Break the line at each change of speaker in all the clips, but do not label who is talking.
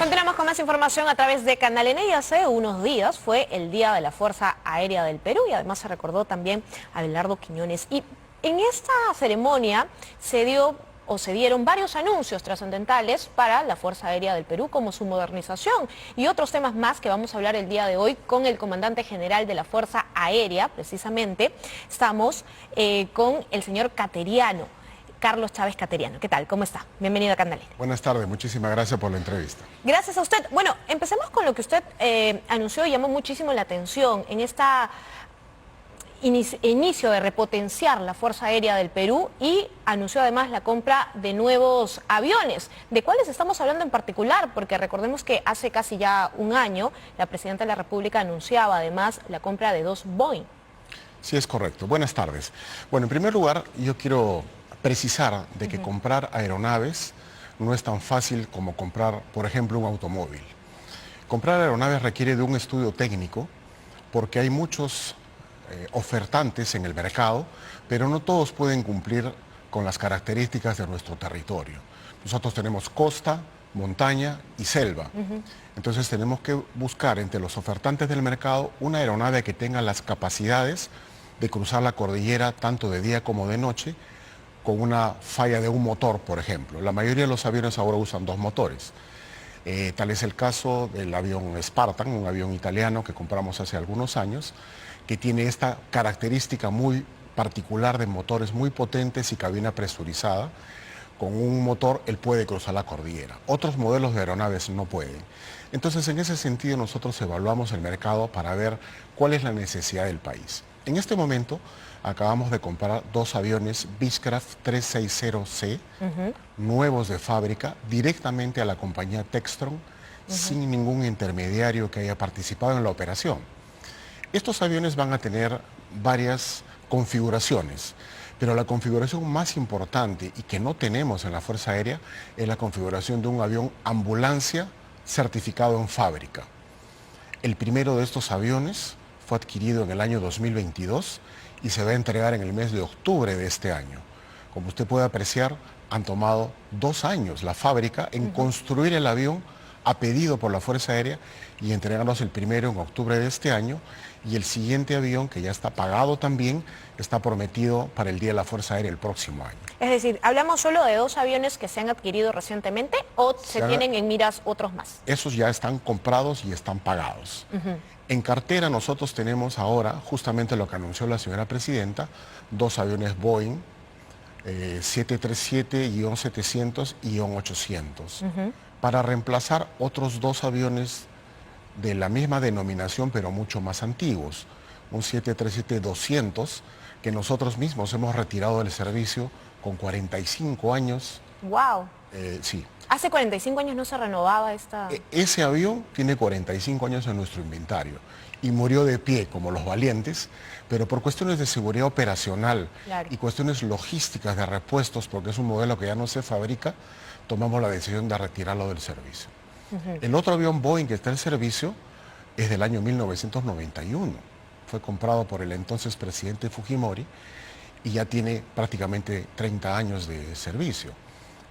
Continuamos con más información a través de Canal N y hace unos días fue el Día de la Fuerza Aérea del Perú y además se recordó también a Abelardo Quiñones. Y en esta ceremonia se dieron varios anuncios trascendentales para la Fuerza Aérea del Perú, como su modernización y otros temas más que vamos a hablar el día de hoy con el comandante general de la Fuerza Aérea. Precisamente estamos con el señor Cateriano, Carlos Chávez Cateriano. ¿Qué tal? ¿Cómo está? Bienvenido a Canal N.
Buenas tardes, muchísimas gracias por la entrevista.
Gracias a usted. Bueno, empecemos con lo que usted anunció y llamó muchísimo la atención en esta inicio de repotenciar la Fuerza Aérea del Perú y anunció además la compra de nuevos aviones. ¿De cuáles estamos hablando en particular? Porque recordemos que hace casi ya un año la Presidenta de la República anunciaba además la compra de 2 Boeing.
Sí, es correcto. Buenas tardes. Bueno, en primer lugar, yo quiero precisar de que comprar aeronaves no es tan fácil como comprar, por ejemplo, un automóvil. Comprar aeronaves requiere de un estudio técnico porque hay muchos ofertantes en el mercado, pero no todos pueden cumplir con las características de nuestro territorio. Nosotros tenemos costa, montaña y selva. Entonces tenemos que buscar entre los ofertantes del mercado una aeronave que tenga las capacidades de cruzar la cordillera tanto de día como de noche, con una falla de un motor, por ejemplo. La mayoría de los aviones ahora usan 2 motores. Tal es el caso del avión Spartan, un avión italiano que compramos hace algunos años, que tiene esta característica muy particular de motores muy potentes y cabina presurizada. Con un motor él puede cruzar la cordillera. Otros modelos de aeronaves no pueden. Entonces, en ese sentido, nosotros evaluamos el mercado para ver cuál es la necesidad del país. En este momento acabamos de comprar 2 aviones Beechcraft 360C, nuevos de fábrica, directamente a la compañía Textron, sin ningún intermediario que haya participado en la operación. Estos aviones van a tener varias configuraciones, pero la configuración más importante y que no tenemos en la Fuerza Aérea es la configuración de un avión ambulancia certificado en fábrica. El primero de estos aviones fue adquirido en el año 2022 y se va a entregar en el mes de octubre de este año. Como usted puede apreciar, han tomado 2 años la fábrica en construir el avión a pedido por la Fuerza Aérea y entregarnos el primero en octubre de este año, y el siguiente avión, que ya está pagado también, está prometido para el Día de la Fuerza Aérea el próximo año.
Es decir, ¿hablamos solo de 2 aviones que se han adquirido recientemente o se tienen en miras otros más?
Esos ya están comprados y están pagados. En cartera nosotros tenemos ahora, justamente lo que anunció la señora Presidenta, 2 aviones Boeing 737-700-800, para reemplazar otros 2 aviones de la misma denominación, pero mucho más antiguos. Un 737-200, que nosotros mismos hemos retirado del servicio con 45 años.
¡Wow!
Sí.
Hace 45 años no se renovaba esta...
Ese avión tiene 45 años en nuestro inventario y murió de pie, como los valientes, pero por cuestiones de seguridad operacional y cuestiones logísticas de repuestos, porque es un modelo que ya no se fabrica, tomamos la decisión de retirarlo del servicio. El otro avión Boeing que está en servicio es del año 1991. Fue comprado por el entonces presidente Fujimori y ya tiene prácticamente 30 años de servicio.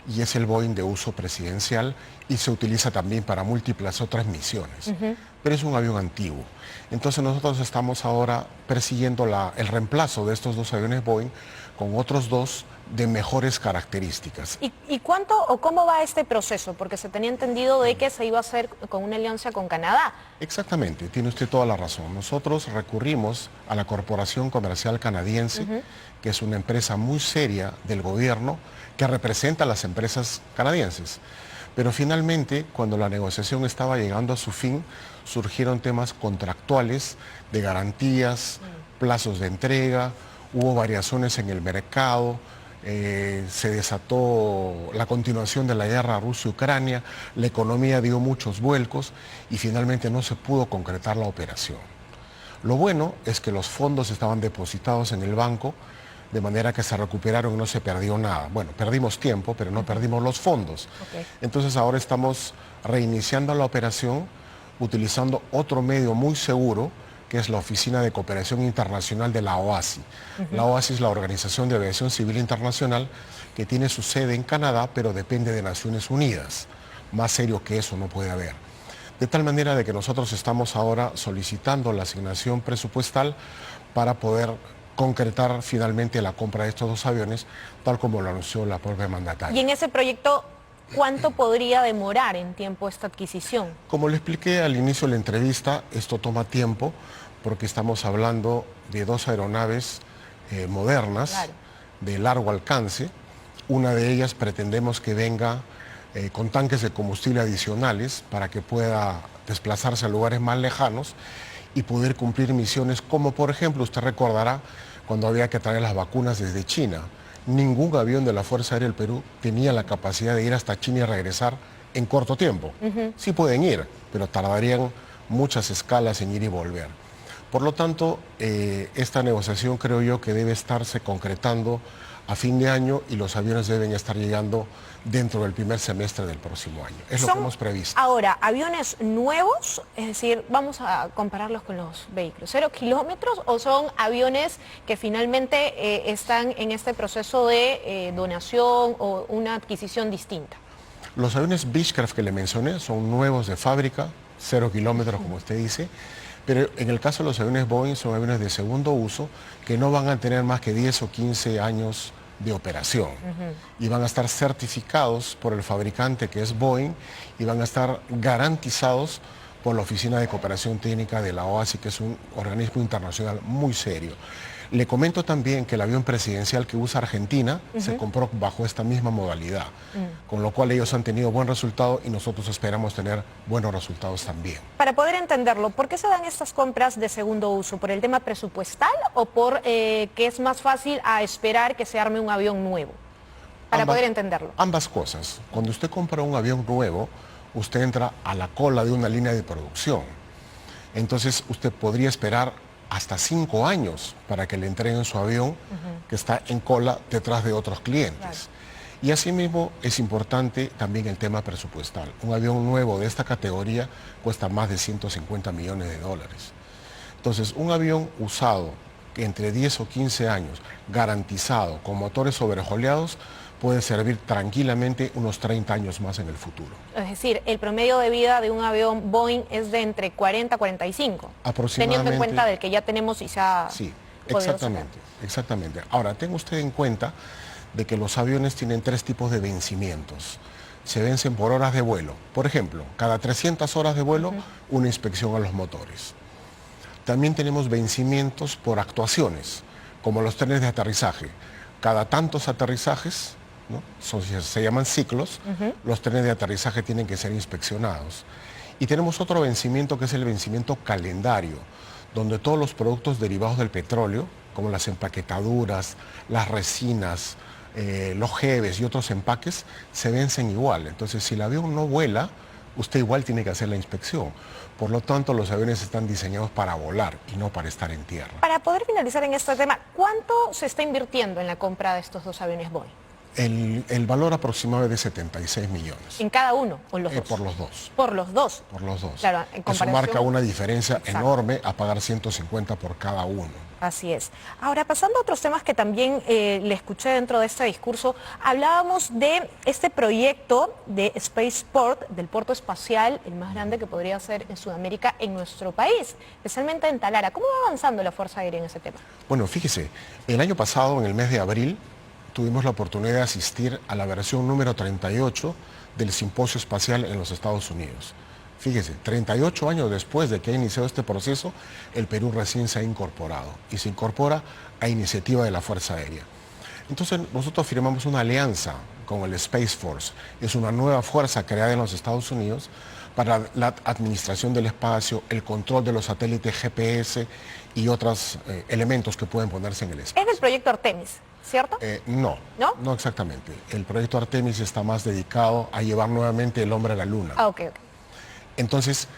Y es el Boeing de uso presidencial y se utiliza también para múltiples otras misiones. Pero es un avión antiguo. Entonces nosotros estamos ahora persiguiendo el reemplazo de estos 2 aviones Boeing con otros 2 de mejores características.
¿Y cuánto o cómo va este proceso? Porque se tenía entendido de que se iba a hacer con una alianza con Canadá.
Exactamente, tiene usted toda la razón. Nosotros recurrimos a la Corporación Comercial Canadiense, que es una empresa muy seria del gobierno que representa a las empresas canadienses. Pero finalmente, cuando la negociación estaba llegando a su fin, surgieron temas contractuales de garantías, plazos de entrega, hubo variaciones en el mercado, se desató la continuación de la guerra Rusia-Ucrania, la economía dio muchos vuelcos y finalmente no se pudo concretar la operación. Lo bueno es que los fondos estaban depositados en el banco, de manera que se recuperaron y no se perdió nada. Bueno, perdimos tiempo, pero no perdimos los fondos. Entonces ahora estamos reiniciando la operación utilizando otro medio muy seguro, que es la Oficina de Cooperación Internacional de la OASI. La OASI es la Organización de Aviación Civil Internacional que tiene su sede en Canadá, pero depende de Naciones Unidas. más serio que eso no puede haber. De tal manera de que nosotros estamos ahora solicitando la asignación presupuestal para poder concretar finalmente la compra de estos 2 aviones, tal como lo anunció la propia mandataria.
Y en ese proyecto, ¿cuánto podría demorar en tiempo esta adquisición?
Como le expliqué al inicio de la entrevista, esto toma tiempo porque estamos hablando de 2 aeronaves modernas,
Claro,
de largo alcance. Una de ellas pretendemos que venga con tanques de combustible adicionales para que pueda desplazarse a lugares más lejanos y poder cumplir misiones como, por ejemplo, usted recordará cuando había que traer las vacunas desde China. Ningún avión de la Fuerza Aérea del Perú tenía la capacidad de ir hasta China y regresar en corto tiempo. Sí pueden ir, pero tardarían muchas escalas en ir y volver. Por lo tanto, esta negociación creo yo que debe estarse concretando a fin de año y los aviones deben estar llegando dentro del primer semestre del próximo año. Es lo que hemos previsto.
Ahora, aviones nuevos, es decir, vamos a compararlos con los vehículos, 0 kilómetros, o son aviones que finalmente están en este proceso de donación o una adquisición distinta.
Los aviones Beechcraft que le mencioné son nuevos de fábrica, 0 kilómetros como usted dice, pero en el caso de los aviones Boeing son aviones de segundo uso que no van a tener más que 10 o 15 años de operación y van a estar certificados por el fabricante que es Boeing y van a estar garantizados por la Oficina de Cooperación Técnica de la OASI, que es un organismo internacional muy serio. Le comento también que el avión presidencial que usa Argentina se compró bajo esta misma modalidad, con lo cual ellos han tenido buen resultado y nosotros esperamos tener buenos resultados también.
Para poder entenderlo, ¿por qué se dan estas compras de segundo uso? ¿Por el tema presupuestal o por que es más fácil a esperar que se arme un avión nuevo? Para poder entenderlo.
Ambas cosas. Cuando usted compra un avión nuevo, usted entra a la cola de una línea de producción. Entonces usted podría esperar hasta 5 años para que le entreguen su avión que está en cola detrás de otros clientes. Claro. Y asimismo es importante también el tema presupuestal. Un avión nuevo de esta categoría cuesta más de 150 millones de dólares. Entonces, un avión usado entre 10 o 15 años, garantizado, con motores sobrejoleados, puede servir tranquilamente unos 30 años más en el futuro. Es
decir, el promedio de vida de un avión Boeing es de entre 40 a 45.
Aproximadamente.
Teniendo en cuenta del que ya tenemos y se ha...
Sí, exactamente. Ahora, tenga usted en cuenta de que los aviones tienen 3 tipos de vencimientos. Se vencen por horas de vuelo. Por ejemplo, cada 300 horas de vuelo, una inspección a los motores. También tenemos vencimientos por actuaciones, como los trenes de aterrizaje. Cada tantos aterrizajes, ¿no? Se llaman ciclos, los trenes de aterrizaje tienen que ser inspeccionados. Y tenemos otro vencimiento que es el vencimiento calendario, donde todos los productos derivados del petróleo, como las empaquetaduras, las resinas, los jeves y otros empaques, se vencen igual. Entonces, si el avión no vuela, usted igual tiene que hacer la inspección. Por lo tanto, los aviones están diseñados para volar y no para estar en tierra.
Para poder finalizar en este tema, ¿cuánto se está invirtiendo en la compra de estos 2 aviones Boeing?
El valor aproximado es de 76 millones.
¿En cada uno o en los dos?
Por los dos.
¿Por los dos?
Por los dos.
Claro, en comparación...
Eso marca una diferencia enorme a pagar 150 por cada uno.
Así es. Ahora, pasando a otros temas que también le escuché dentro de este discurso, hablábamos de este proyecto de Spaceport, del puerto espacial, el más grande que podría ser en Sudamérica, en nuestro país, especialmente en Talara. ¿Cómo va avanzando la Fuerza Aérea en ese tema?
Bueno, fíjese, el año pasado, en el mes de abril, tuvimos la oportunidad de asistir a la versión número 38 del Simposio Espacial en los Estados Unidos. Fíjese, 38 años después de que ha iniciado este proceso, el Perú recién se ha incorporado y se incorpora a iniciativa de la Fuerza Aérea. Entonces nosotros firmamos una alianza con el Space Force. Es una nueva fuerza creada en los Estados Unidos para la administración del espacio, el control de los satélites GPS y otros elementos que pueden ponerse en el espacio.
Es del proyecto Artemis, ¿cierto?
No exactamente. El proyecto Artemis está más dedicado a llevar nuevamente el hombre a la luna.
Ok.
Entonces,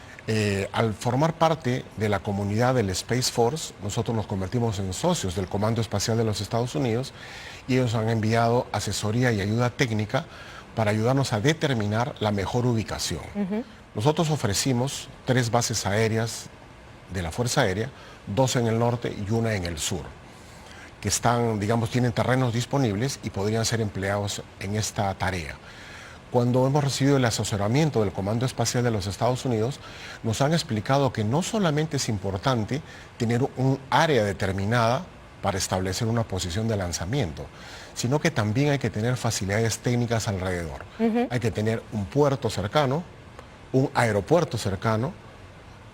al formar parte de la comunidad del Space Force, nosotros nos convertimos en socios del Comando Espacial de los Estados Unidos y ellos han enviado asesoría y ayuda técnica para ayudarnos a determinar la mejor ubicación. Nosotros ofrecimos 3 bases aéreas de la Fuerza Aérea, 2 en el norte y 1 en el sur, que están, digamos, tienen terrenos disponibles y podrían ser empleados en esta tarea. cuando hemos recibido el asesoramiento del Comando Espacial de los Estados Unidos, nos han explicado que no solamente es importante tener un área determinada para establecer una posición de lanzamiento, sino que también hay que tener facilidades técnicas alrededor. Hay que tener un puerto cercano, un aeropuerto cercano,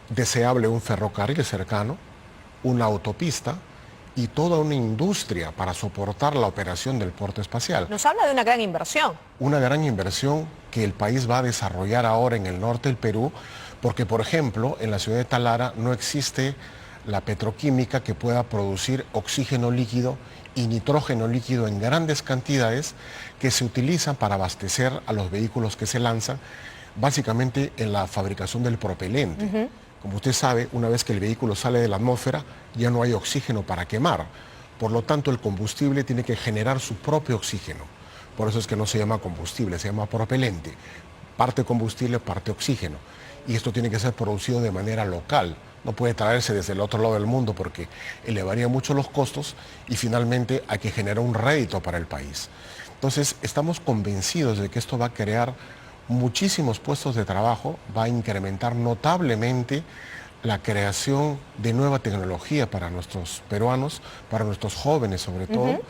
deseable un ferrocarril cercano, una autopista y toda una industria para soportar la operación del puerto espacial.
Nos habla de una gran inversión.
Una gran inversión que el país va a desarrollar ahora en el norte del Perú, porque por ejemplo en la ciudad de Talara no existe la petroquímica que pueda producir oxígeno líquido y nitrógeno líquido en grandes cantidades que se utilizan para abastecer a los vehículos que se lanzan, básicamente en la fabricación del propelente. Como usted sabe, una vez que el vehículo sale de la atmósfera, ya no hay oxígeno para quemar. Por lo tanto, el combustible tiene que generar su propio oxígeno. Por eso es que no se llama combustible, se llama propelente. Parte combustible, parte oxígeno. Y esto tiene que ser producido de manera local. No puede traerse desde el otro lado del mundo porque elevaría mucho los costos y finalmente hay que generar un rédito para el país. Entonces, estamos convencidos de que esto va a crear muchísimos puestos de trabajo, va a incrementar notablemente la creación de nueva tecnología para nuestros peruanos, para nuestros jóvenes sobre todo.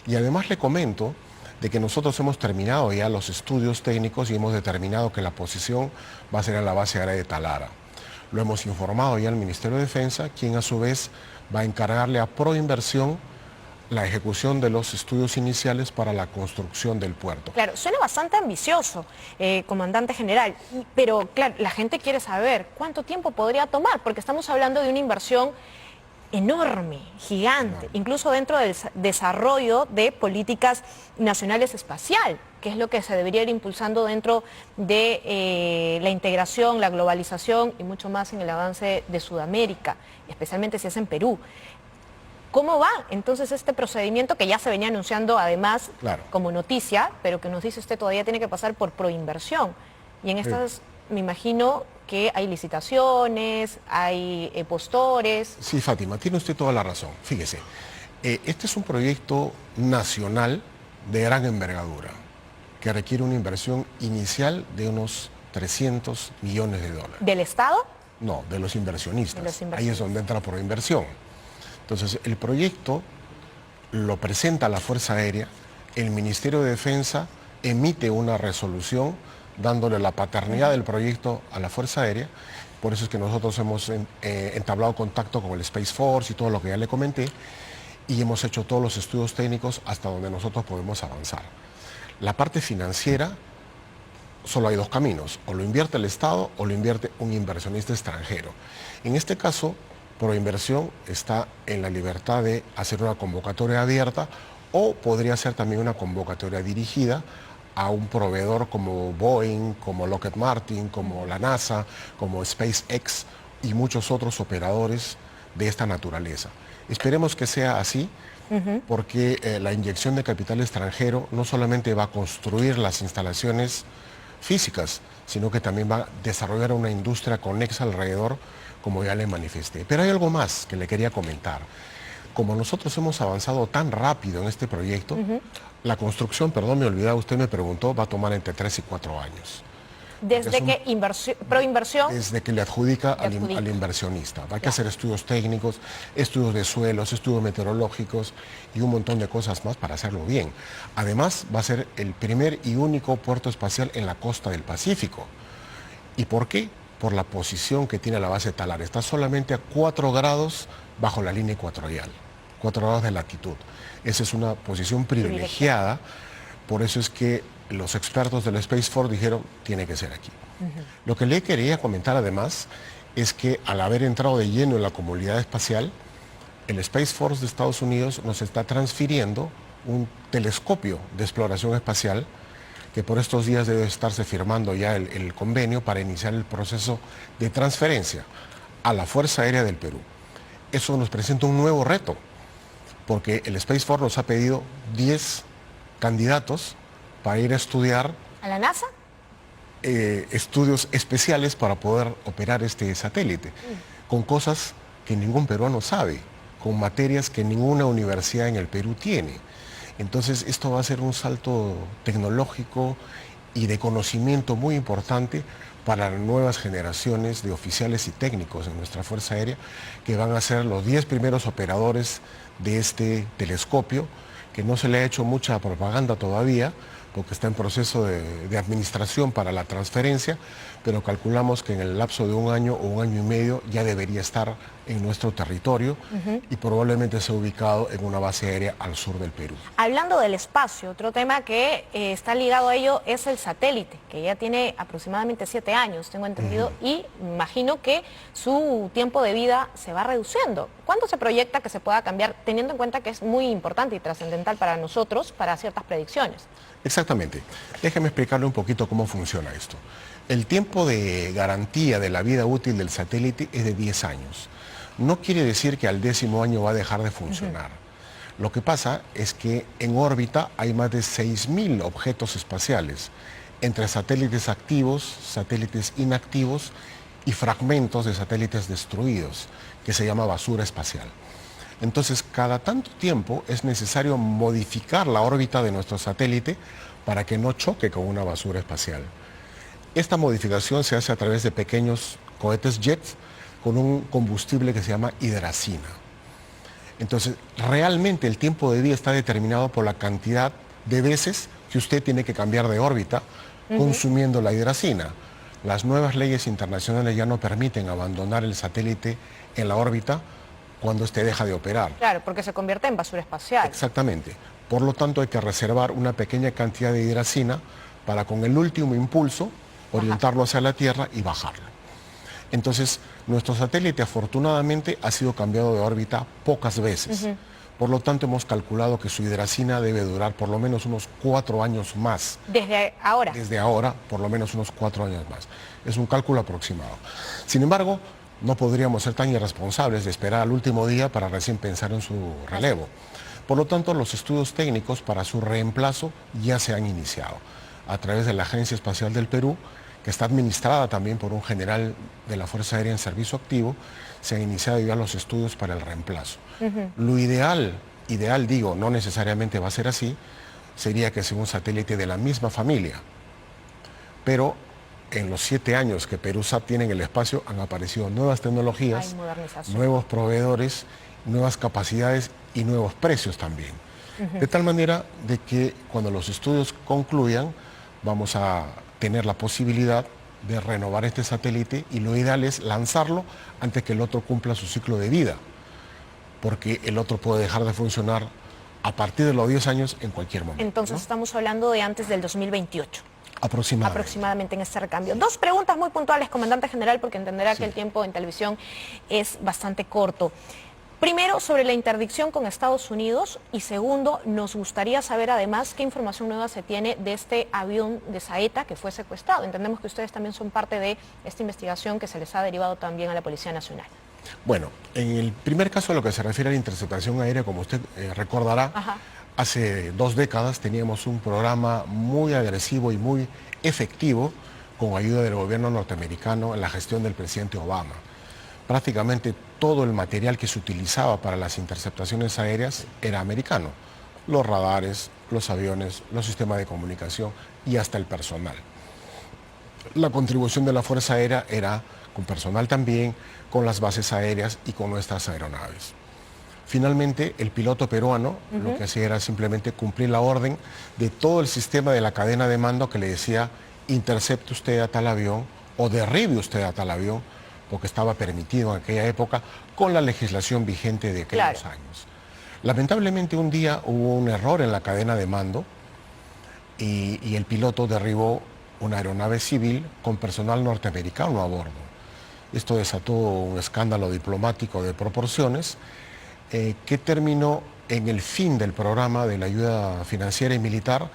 Y además le comento de que nosotros hemos terminado ya los estudios técnicos y hemos determinado que la posición va a ser en la base aérea de Talara. Lo hemos informado ya al Ministerio de Defensa, quien a su vez va a encargarle a Proinversión la ejecución de los estudios iniciales para la construcción del puerto.
Claro, suena bastante ambicioso, comandante general, pero claro, la gente quiere saber cuánto tiempo podría tomar, porque estamos hablando de una inversión enorme, gigante, incluso dentro del desarrollo de políticas nacionales espacial, que es lo que se debería ir impulsando dentro de la integración, la globalización y mucho más en el avance de Sudamérica, especialmente si es en Perú. ¿Cómo va entonces este procedimiento que ya se venía anunciando además como noticia, pero que nos dice usted todavía tiene que pasar por Proinversión? Y en estas me imagino que hay licitaciones, hay postores.
Sí, Fátima, tiene usted toda la razón. Fíjese, este es un proyecto nacional de gran envergadura que requiere una inversión inicial de unos 300 millones de dólares.
¿Del Estado?
No, de los inversionistas. Ahí es donde entra Proinversión. Entonces, el proyecto lo presenta la Fuerza Aérea, el Ministerio de Defensa emite una resolución dándole la paternidad del proyecto a la Fuerza Aérea. Por eso es que nosotros hemos entablado contacto con el Space Force y todo lo que ya le comenté, y hemos hecho todos los estudios técnicos hasta donde nosotros podemos avanzar. La parte financiera, solo hay dos caminos: o lo invierte el Estado o lo invierte un inversionista extranjero. En este caso, Proinversión está en la libertad de hacer una convocatoria abierta o podría ser también una convocatoria dirigida a un proveedor como Boeing, como Lockheed Martin, como la NASA, como SpaceX y muchos otros operadores de esta naturaleza. Esperemos que sea así, porque la inyección de capital extranjero no solamente va a construir las instalaciones físicas, sino que también va a desarrollar una industria conexa alrededor, como ya le manifesté. Pero hay algo más que le quería comentar. Como nosotros hemos avanzado tan rápido en este proyecto, la construcción, perdón, me olvidaba, usted me preguntó, va a tomar entre 3 y 4 años.
Desde que Proinversión...
Desde que le adjudica al inversionista. Va a hacer estudios técnicos, estudios de suelos, estudios meteorológicos y un montón de cosas más para hacerlo bien. Además, va a ser el primer y único puerto espacial en la costa del Pacífico. ¿Y por qué? Por la posición que tiene la base Talara. Está solamente a 4 grados bajo la línea ecuatorial, 4 grados de latitud. Esa es una posición privilegiada, por eso es que los expertos del Space Force dijeron, tiene que ser aquí. Lo que le quería comentar además es que al haber entrado de lleno en la comunidad espacial, el Space Force de Estados Unidos nos está transfiriendo un telescopio de exploración espacial que por estos días debe estarse firmando ya el convenio para iniciar el proceso de transferencia a la Fuerza Aérea del Perú. Eso nos presenta un nuevo reto, porque el Space Force nos ha pedido 10 candidatos para ir a estudiar...
¿A la NASA?
Estudios especiales para poder operar este satélite, con cosas que ningún peruano sabe, con materias que ninguna universidad en el Perú tiene. Entonces esto va a ser un salto tecnológico y de conocimiento muy importante para las nuevas generaciones de oficiales y técnicos en nuestra Fuerza Aérea, que van a ser los 10 primeros operadores de este telescopio, que no se le ha hecho mucha propaganda todavía, porque está en proceso de administración para la transferencia, pero calculamos que en el lapso de un año o un año y medio ya debería estar en nuestro territorio y probablemente sea ubicado en una base aérea al sur del Perú.
Hablando del espacio, otro tema que está ligado a ello es el satélite, que ya tiene aproximadamente 7 años, tengo entendido, y imagino que su tiempo de vida se va reduciendo. ¿Cuándo se proyecta que se pueda cambiar, teniendo en cuenta que es muy importante y trascendental para nosotros, para ciertas predicciones?
Exactamente. Déjeme explicarle un poquito cómo funciona esto. El tiempo de garantía de la vida útil del satélite es de 10 años. No quiere decir que al 10º año va a dejar de funcionar. Lo que pasa es que en órbita hay más de 6.000 objetos espaciales, entre satélites activos, satélites inactivos y fragmentos de satélites destruidos, que se llama basura espacial. Entonces, cada tanto tiempo es necesario modificar la órbita de nuestro satélite para que no choque con una basura espacial. Esta modificación se hace a través de pequeños cohetes jets con un combustible que se llama hidracina. Entonces, realmente el tiempo de vida está determinado por la cantidad de veces que usted tiene que cambiar de órbita consumiendo la hidracina. Las nuevas leyes internacionales ya no permiten abandonar el satélite en la órbita cuando éste deja de operar.
Claro, porque se convierte en basura espacial.
Exactamente. Por lo tanto, hay que reservar una pequeña cantidad de hidracina para con el último impulso orientarlo hacia la Tierra y bajarlo. Entonces, nuestro satélite afortunadamente ha sido cambiado de órbita pocas veces. Por lo tanto, hemos calculado que su hidracina debe durar por lo menos unos 4 años más.
¿Desde ahora?
Desde ahora, por lo menos unos 4 años más. Es un cálculo aproximado. Sin embargo, no podríamos ser tan irresponsables de esperar al último día para recién pensar en su relevo. Por lo tanto, los estudios técnicos para su reemplazo ya se han iniciado a través de la Agencia Espacial del Perú, que está administrada también por un general de la Fuerza Aérea en servicio activo. Se han iniciado ya los estudios para el reemplazo. Lo ideal digo, no necesariamente va a ser así, sería que sea un satélite de la misma familia, pero en los 7 años que Perusat tiene en el espacio han aparecido nuevas tecnologías, nuevos proveedores, nuevas capacidades y nuevos precios también. De tal manera de que cuando los estudios concluyan vamos a tener la posibilidad de renovar este satélite y lo ideal es lanzarlo antes que el otro cumpla su ciclo de vida, porque el otro puede dejar de funcionar a partir de los 10 años en cualquier momento.
Entonces, ¿no? Estamos hablando de antes del 2028. Aproximadamente en este recambio. 2 preguntas muy puntuales, comandante general, porque entenderá que el tiempo en televisión es bastante corto. Primero, sobre la interdicción con Estados Unidos, y segundo, nos gustaría saber además qué información nueva se tiene de este avión de Saeta que fue secuestrado. Entendemos que ustedes también son parte de esta investigación que se les ha derivado también a la Policía Nacional.
Bueno, en el primer caso, a lo que se refiere a la interceptación aérea, como usted recordará, hace 2 décadas teníamos un programa muy agresivo y muy efectivo con ayuda del gobierno norteamericano en la gestión del presidente Obama. Prácticamente todo el material que se utilizaba para las interceptaciones aéreas era americano. Los radares, los aviones, los sistemas de comunicación y hasta el personal. La contribución de la Fuerza Aérea era con personal también, con las bases aéreas y con nuestras aeronaves. Finalmente, el piloto peruano lo que hacía era simplemente cumplir la orden de todo el sistema de la cadena de mando que le decía: intercepte usted a tal avión o derribe usted a tal avión, porque estaba permitido en aquella época con la legislación vigente de aquellos años. Lamentablemente un día hubo un error en la cadena de mando y el piloto derribó una aeronave civil con personal norteamericano a bordo. Esto desató un escándalo diplomático de proporciones que terminó en el fin del programa de la ayuda financiera y militar.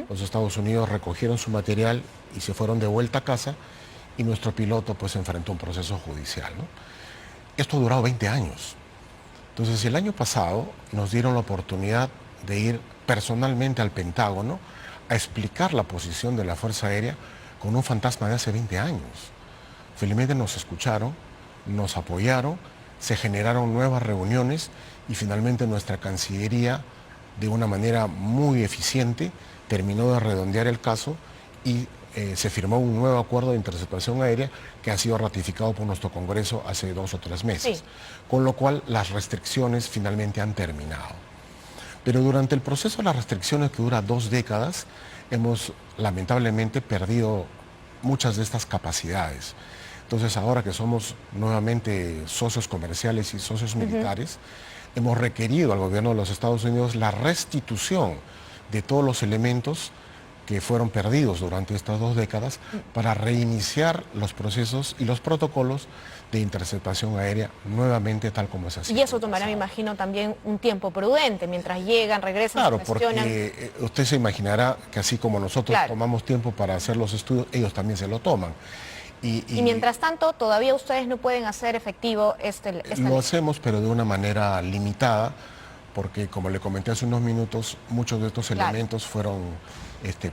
Los Estados Unidos recogieron su material y se fueron de vuelta a casa, y nuestro piloto pues enfrentó un proceso judicial, ¿no? Esto ha durado 20 años. Entonces, el año pasado nos dieron la oportunidad de ir personalmente al Pentágono a explicar la posición de la Fuerza Aérea con un fantasma de hace 20 años. Felizmente nos escucharon, nos apoyaron, se generaron nuevas reuniones y finalmente nuestra Cancillería, de una manera muy eficiente, terminó de redondear el caso y se firmó un nuevo acuerdo de interceptación aérea que ha sido ratificado por nuestro Congreso hace 2 o 3 meses,
Sí.
con lo cual las restricciones finalmente han terminado. Pero durante el proceso de las restricciones, que dura 2 décadas, hemos lamentablemente perdido muchas de estas capacidades. Entonces, ahora que somos nuevamente socios comerciales y socios militares, hemos requerido al gobierno de los Estados Unidos la restitución de todos los elementos que fueron perdidos durante estas 2 décadas para reiniciar los procesos y los protocolos de interceptación aérea nuevamente tal como se hacía.
Y eso tomará, me imagino, también un tiempo prudente, mientras llegan, regresan,
Claro,
se gestionan.
porque usted se imaginará que así como nosotros
Claro.
tomamos tiempo para hacer los estudios, ellos también se lo toman.
Y mientras tanto, todavía ustedes no pueden hacer efectivo esta
lo
ley.
hacemos, pero de una manera limitada, porque como le comenté hace unos minutos, muchos de estos
Claro.
elementos fueron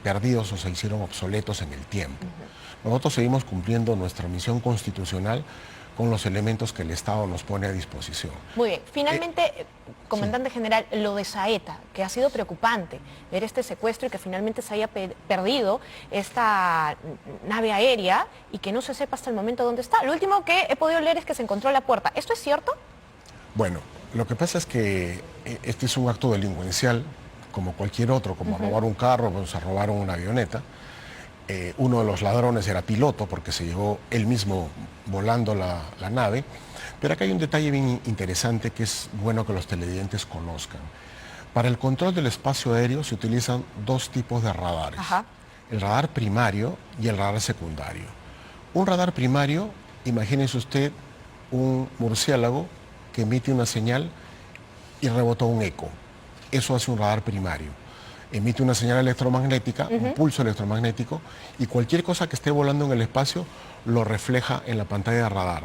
perdidos o se hicieron obsoletos en el tiempo. Nosotros seguimos cumpliendo nuestra misión constitucional con los elementos que el Estado nos pone a disposición.
Muy bien. Finalmente, comandante general, lo de Saeta, que ha sido preocupante, ver este secuestro y que finalmente se haya perdido esta nave aérea y que no se sepa hasta el momento dónde está. Lo último que he podido leer es que se encontró la puerta. ¿Esto es cierto?
Bueno, lo que pasa es que este es un acto delincuencial como cualquier otro, como robar un carro, pues se robaron una avioneta. Uno de los ladrones era piloto porque se llevó él mismo volando la nave. Pero acá hay un detalle bien interesante que es bueno que los televidentes conozcan. Para el control del espacio aéreo se utilizan 2 tipos de radares.
Ajá.
El radar primario y el radar secundario. Un radar primario, imagínese usted un murciélago que emite una señal y rebota un eco. Eso hace un radar primario. Emite una señal electromagnética, un pulso electromagnético, y cualquier cosa que esté volando en el espacio lo refleja en la pantalla de radar.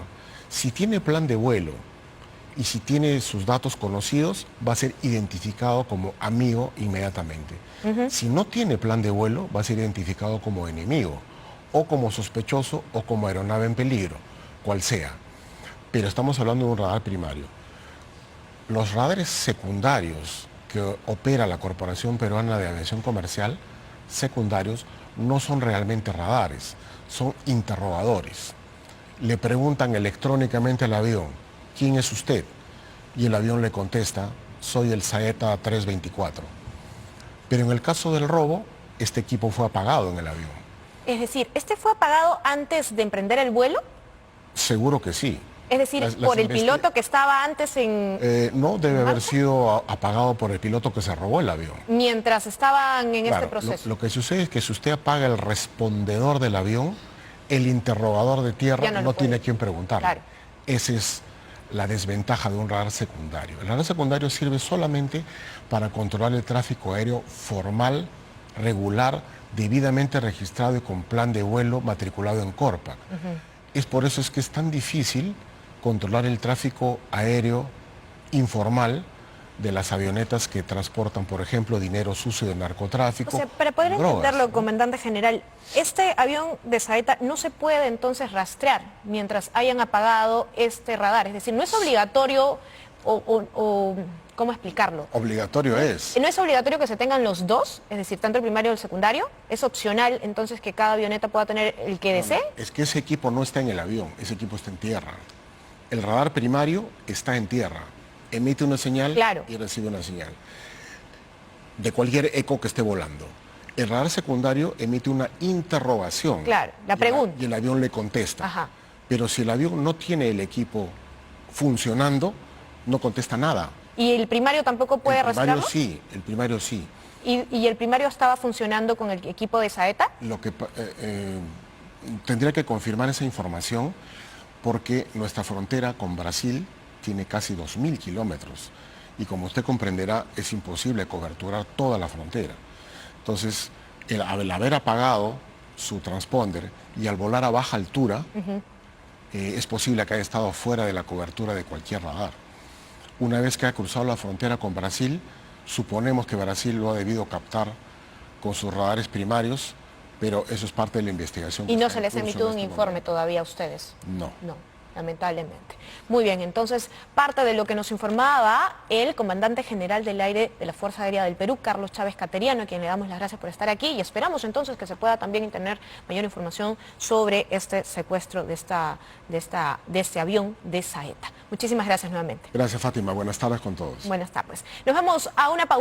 Si tiene plan de vuelo y si tiene sus datos conocidos, va a ser identificado como amigo inmediatamente. Si no tiene plan de vuelo, va a ser identificado como enemigo, o como sospechoso, o como aeronave en peligro, cual sea. Pero estamos hablando de un radar primario. Los radares secundarios que opera la Corporación Peruana de Aviación Comercial, secundarios, no son realmente radares, son interrogadores. Le preguntan electrónicamente al avión, ¿quién es usted? Y el avión le contesta, soy el Saeta 324. Pero en el caso del robo, este equipo fue apagado en el avión.
Es decir, ¿este fue apagado antes de emprender el vuelo?
Seguro que sí.
Es decir, por el piloto que estaba antes en...
No, debe haber sido apagado por el piloto que se robó el avión.
Mientras estaban en
Claro,
este proceso.
Lo que sucede es que si usted apaga el respondedor del avión, el interrogador de tierra
Ya no
tiene
puede.
quien preguntarle.
Claro.
Esa es la desventaja de un radar secundario. El radar secundario sirve solamente para controlar el tráfico aéreo formal, regular, debidamente registrado y con plan de vuelo matriculado en Corpac. Es por eso es que es tan difícil controlar el tráfico aéreo informal de las avionetas que transportan, por ejemplo, dinero sucio de narcotráfico.
O sea, para poder
drogas,
entenderlo,
¿no?
comandante general, este avión de Saeta no se puede entonces rastrear mientras hayan apagado este radar. Es decir, no es obligatorio o ¿cómo explicarlo?
Obligatorio es.
¿No es obligatorio que se tengan los dos? Es decir, tanto el primario y el secundario. ¿Es opcional entonces que cada avioneta pueda tener el que desee?
Es que ese equipo no está en el avión, ese equipo está en tierra. El radar primario está en tierra, emite una señal
Claro.
y recibe una señal de cualquier eco que esté volando. El radar secundario emite una interrogación.
Claro, la pregunta.
Y el avión le contesta.
Ajá.
Pero si el avión no tiene el equipo funcionando, no contesta nada.
¿Y el primario tampoco puede
El primario
rastrearlo?
sí, el primario sí.
¿Y el primario estaba funcionando con el equipo de Saeta?
Tendría que confirmar esa información porque nuestra frontera con Brasil tiene casi 2.000 kilómetros y como usted comprenderá es imposible coberturar toda la frontera. Entonces, al haber apagado su transponder y al volar a baja altura, es posible que haya estado fuera de la cobertura de cualquier radar. Una vez que ha cruzado la frontera con Brasil, suponemos que Brasil lo ha debido captar con sus radares primarios, pero eso es parte de la investigación.
¿Y
que
no
está
se
en
les
curso
emitido
en
un
este
informe
momento.
todavía a ustedes?
No.
No. lamentablemente. Muy bien, entonces parte de lo que nos informaba el comandante general del aire de la Fuerza Aérea del Perú, Carlos Chávez Cateriano, a quien le damos las gracias por estar aquí y esperamos entonces que se pueda también tener mayor información sobre este secuestro de este avión de Saeta. Muchísimas gracias nuevamente.
Gracias, Fátima. Buenas tardes con todos.
Buenas tardes. Nos vamos a una pausa.